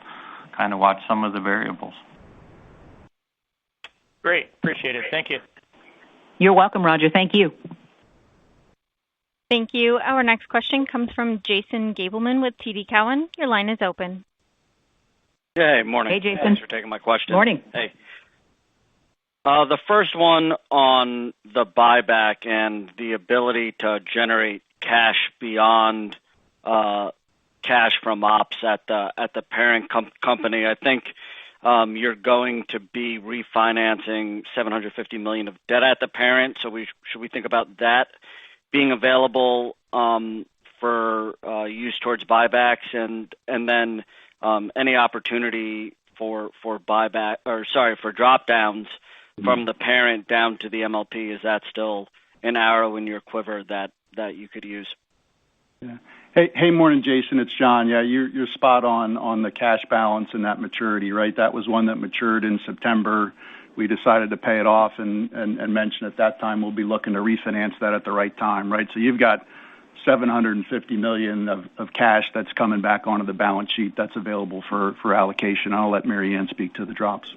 kind of watch some of the variables. Great. Appreciate it. Thank you. You're welcome, Roger. Thank you. Thank you. Our next question comes from Jason Gabelman with TD Cowen. Your line is open. Hey, morning. Hey, Jason. Thanks for taking my question. Morning. Hey. The first one on the buyback and the ability to generate cash beyond cash from ops at the parent company. I think you're going to be refinancing $750 million of debt at the parent. So should we think about that being available for use towards buybacks and then any opportunity for buyback for drop downs from the parent down to the MLP? Is that still an arrow in your quiver that you could use? Yeah. Hey, morning, Jason. It's John. Yeah, you're spot on the cash balance and that maturity, right? That was one that matured in September. We decided to pay it off and mentioned at that time we'll be looking to refinance that at the right time, right? So you've got $750 million of cash that's coming back onto the balance sheet that's available for allocation. I'll let Mary Ann speak to the drops.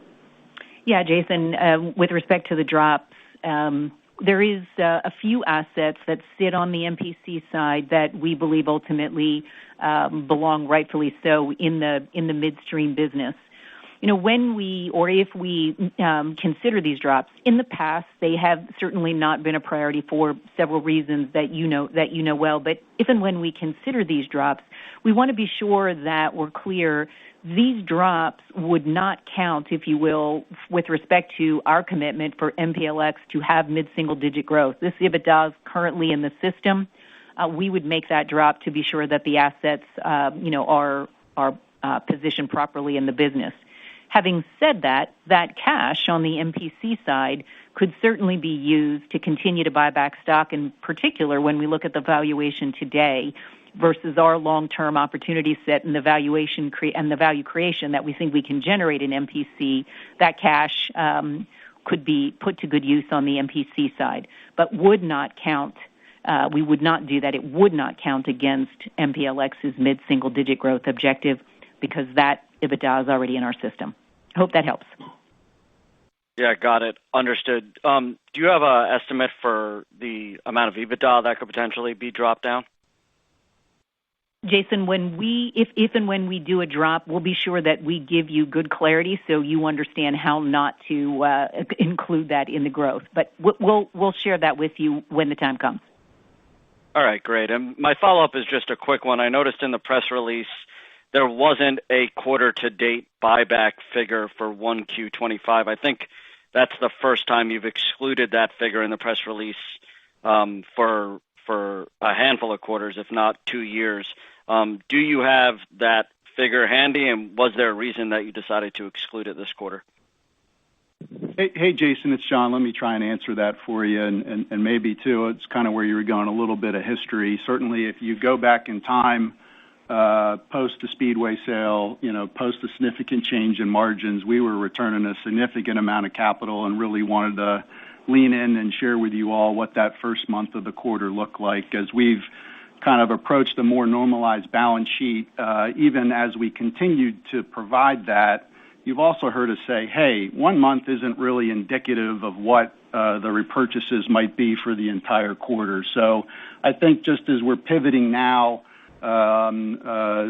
Yeah, Jason, with respect to the drops, there is a few assets that sit on the MPC side that we believe ultimately belong rightfully so in the midstream business. When we or if we consider these drops, in the past, they have certainly not been a priority for several reasons that you know well. But if and when we consider these drops, we want to be sure that we're clear these drops would not count, if you will, with respect to our commitment for MPLX to have mid-single-digit growth. This EBITDA is currently in the system. We would make that drop to be sure that the assets, are positioned properly in the business. Having said that, that cash on the MPC side could certainly be used to continue to buy back stock, in particular when we look at the valuation today versus our long-term opportunity set and the valuation and the value creation that we think we can generate in MPC. That cash could be put to good use on the MPC side, but would not count we would not do that. It would not count against MPLX's mid-single-digit growth objective because that EBITDA is already in our system. I hope that helps. Yeah, got it. Understood. Do you have an estimate for the amount of EBITDA that could potentially be dropped down? Jason, if and when we do a drop, we'll be sure that we give you good clarity so you understand how not to include that in the growth. But we'll share that with you when the time comes. All right, great. And my follow-up is just a quick one. I noticed in the press release there wasn't a quarter-to-date buyback figure for 1Q25. I think that's the first time you've excluded that figure in the press release for a handful of quarters, if not 2 years. Do you have that figure handy, and was there a reason that you decided to exclude it this quarter? Hey, Jason, it's John. Let me try and answer that for you, and maybe, too, it's kind of where you were going, a little bit of history. Certainly, if you go back in time, post the Speedway sale, post a significant change in margins, we were returning a significant amount of capital and really wanted to lean in and share with you all what that first month of the quarter looked like. As we've kind of approached a more normalized balance sheet, even as we continued to provide that, you've also heard us say, hey, 1 month isn't really indicative of what the repurchases might be for the entire quarter. So I think just as we're pivoting now,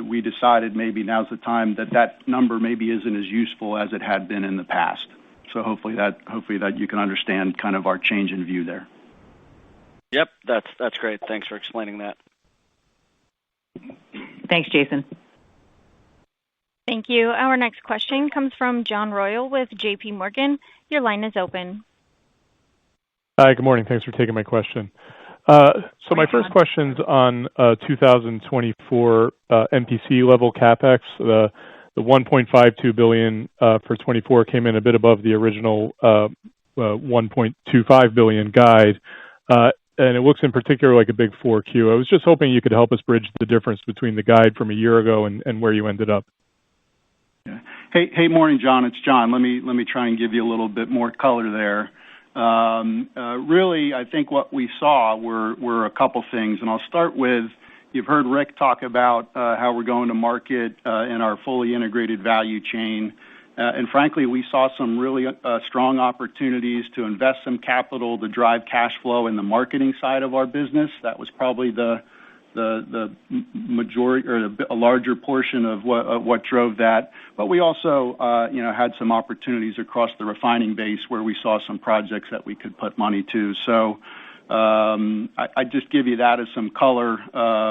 we decided maybe now's the time that number maybe isn't as useful as it had been in the past. So hopefully that you can understand kind of our change in view there. Yep, that's great. Thanks for explaining that. Thanks, Jason. Thank you. Our next question comes from John Royal with J.P. Morgan. Your line is open. Hi, good morning. Thanks for taking my question. So my first question's on 2024 MPC level CapEx. The $1.52 billion for 24 came in a bit above the original $1.25 billion guide, and it looks in particular like a big 4Q. I was just hoping you could help us bridge the difference between the guide from a year ago and where you ended up. Yeah. Hey, morning, John. It's John. Let me try and give you a little bit more color there. Really, I think what we saw were a couple things, and I'll start with, you've heard Rick talk about how we're going to market in our fully integrated value chain. And frankly, we saw some really strong opportunities to invest some capital to drive cash flow in the marketing side of our business. That was probably the majority or a larger portion of what drove that. But we also, had some opportunities across the refining base where we saw some projects that we could put money to. So I just give you that as some color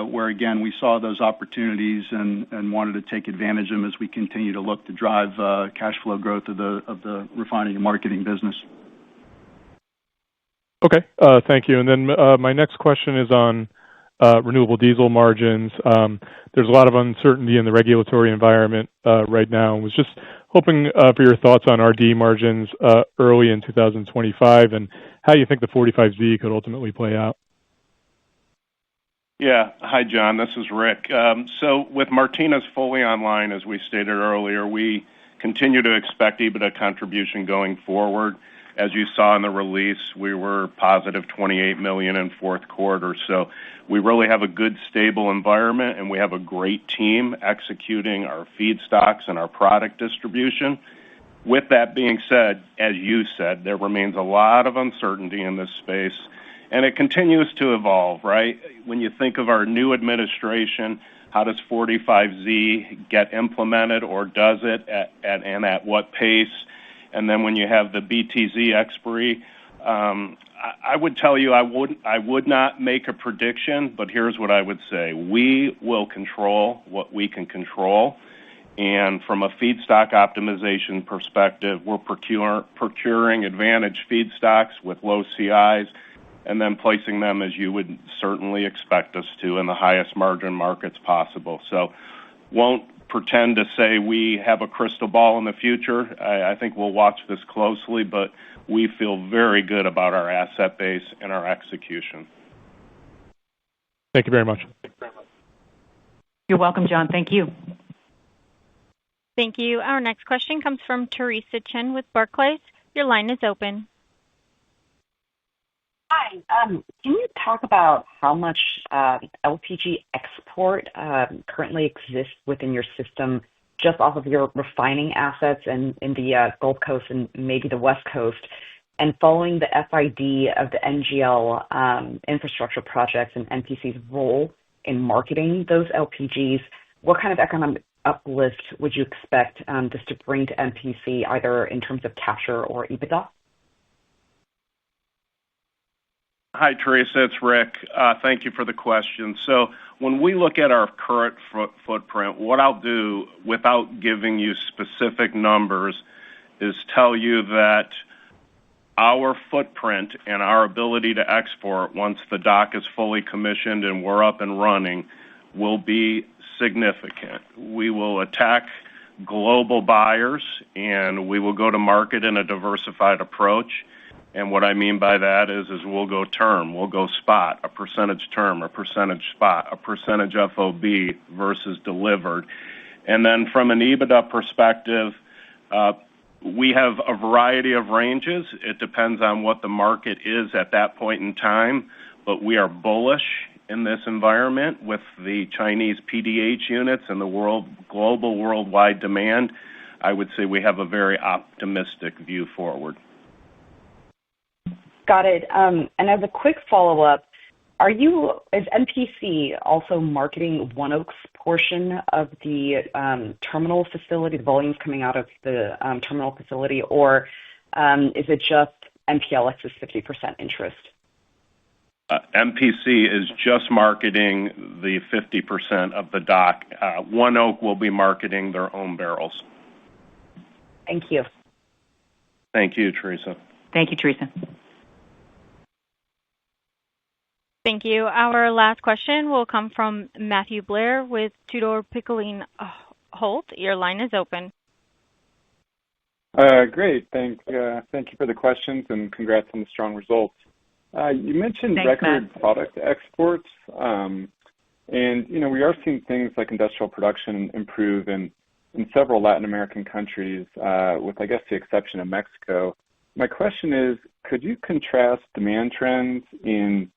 where, again, we saw those opportunities and wanted to take advantage of them as we continue to look to drive cash flow growth of the refining and marketing business. Okay, thank you. And then my next question is on renewable diesel margins. There's a lot of uncertainty in the regulatory environment right now. I was just hoping for your thoughts on RD margins early in 2025 and how you think the 45Z could ultimately play out. Yeah. Hi, John. This is Rick. So with Martinez fully online, as we stated earlier, we continue to expect EBITDA contribution going forward. As you saw in the release, we were positive $28 million in fourth quarter. So we really have a good, stable environment, and we have a great team executing our feedstocks and our product distribution. With that being said, as you said, there remains a lot of uncertainty in this space, and it continues to evolve, right? When you think of our new administration, how does 45Z get implemented, or does it, and at what pace? And then when you have the BTZ expiry, I would tell you I would not make a prediction, but here's what I would say. We will control what we can control. And from a feedstock optimization perspective, we're procuring advantage feedstocks with low CIs and then placing them as you would certainly expect us to in the highest margin markets possible. So won't pretend to say we have a crystal ball in the future. I think we'll watch this closely, but we feel very good about our asset base and our execution. Thank you very much. You're welcome, John. Thank you. Thank you. Our next question comes from Teresa Chen with Barclays. Your line is open. Hi. Can you talk about how much LPG export currently exists within your system just off of your refining assets in the Gulf Coast and maybe the West Coast? And following the FID of the NGL infrastructure projects and MPC's role in marketing those LPGs, what kind of economic uplift would you expect this to bring to MPC, either in terms of capture or EBITDA? Hi, Teresa. It's Rick. Thank you for the question. So when we look at our current footprint, what I'll do, without giving you specific numbers, is tell you that our footprint and our ability to export once the dock is fully commissioned and we're up and running will be significant. We will attack global buyers, and we will go to market in a diversified approach. And what I mean by that is we'll go term, we'll go spot, a percentage term, a percentage spot, a percentage FOB versus delivered. And then from an EBITDA perspective, we have a variety of ranges. It depends on what the market is at that point in time, but we are bullish in this environment with the Chinese PDH units and the global worldwide demand. I would say we have a very optimistic view forward. Got it. And as a quick follow-up, is MPC also marketing ONEOK's portion of the terminal facility, the volumes coming out of the terminal facility, or is it just MPLX's 50% interest? MPC is just marketing the 50% of the dock. ONEOK will be marketing their own barrels. Thank you. Thank you, Teresa. Thank you, Teresa. Thank you. Our last question will come from Matthew Blair with Tudor, Pickering, Holt. Your line is open. Great. Thank you for the questions, and congrats on the strong results. You mentioned record product exports, and we are seeing things like industrial production improve in several Latin American countries, with, I guess, the exception of Mexico. My question is, could you contrast demand trends in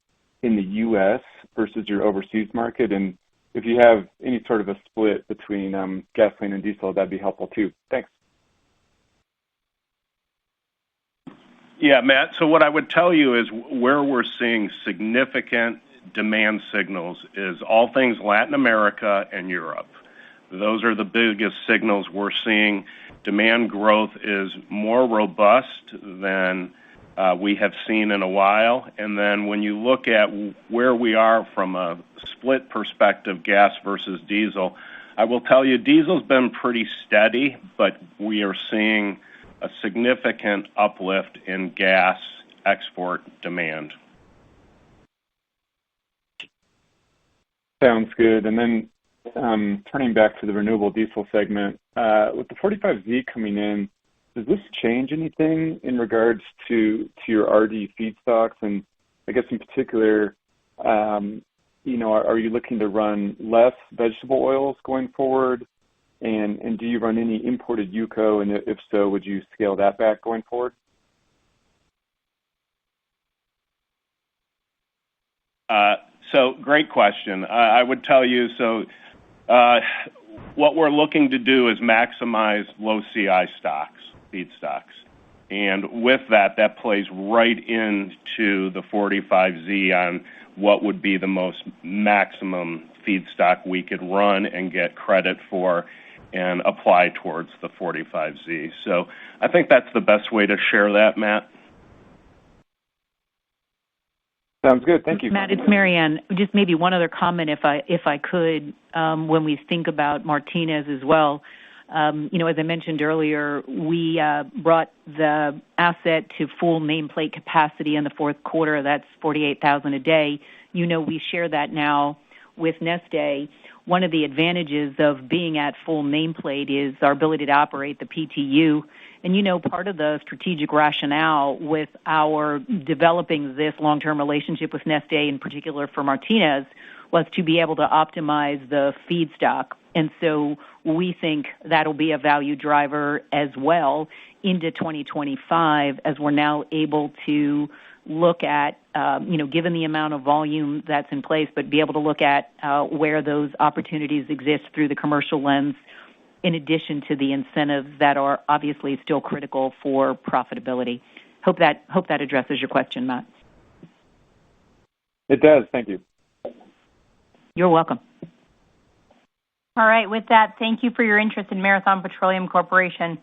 the U.S. versus your overseas market? And if you have any sort of a split between gasoline and diesel, that'd be helpful too. Thanks. Yeah, Matt. So what I would tell you is where we're seeing significant demand signals is all things Latin America and Europe. Those are the biggest signals we're seeing. Demand growth is more robust than we have seen in a while. And then when you look at where we are from a split perspective, gas versus diesel, I will tell you diesel's been pretty steady, but we are seeing a significant uplift in gas export demand. Sounds good. And then turning back to the renewable diesel segment, with the 45Z coming in, does this change anything in regards to your RD feedstocks? And I guess in particular, are you looking to run less vegetable oils going forward? And do you run any imported UCO? And if so, would you scale that back going forward? So great question. I would tell you, what we're looking to do is maximize low CI feedstocks. And with that plays right into the 45Z on what would be the most maximum feedstock we could run and get credit for and apply towards the 45Z. So I think that's the best way to share that, Matt. Sounds good. Thank you. Matt, it's Marianne. Just maybe one other comment, if I could, when we think about Martinez as well. As I mentioned earlier, we brought the asset to full nameplate capacity in the fourth quarter. That's 48,000 a day. We share that now with Neste. One of the advantages of being at full nameplate is our ability to operate the PTU. And part of the strategic rationale with our developing this long-term relationship with Neste, in particular for Martinez, was to be able to optimize the feedstock. And so we think that'll be a value driver as well into 2025 as we're now able to look at, given the amount of volume that's in place, but be able to look at where those opportunities exist through the commercial lens, in addition to the incentives that are obviously still critical for profitability. Hope that addresses your question, Matt. It does. Thank you. You're welcome. All right. With that, thank you for your interest in Marathon Petroleum Corporation.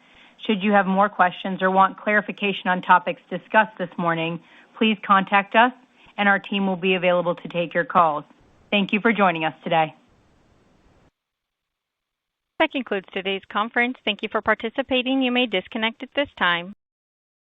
Should you have more questions or want clarification on topics discussed this morning, please contact us, and our team will be available to take your calls. Thank you for joining us today. That concludes today's conference. Thank you for participating. You may disconnect at this time.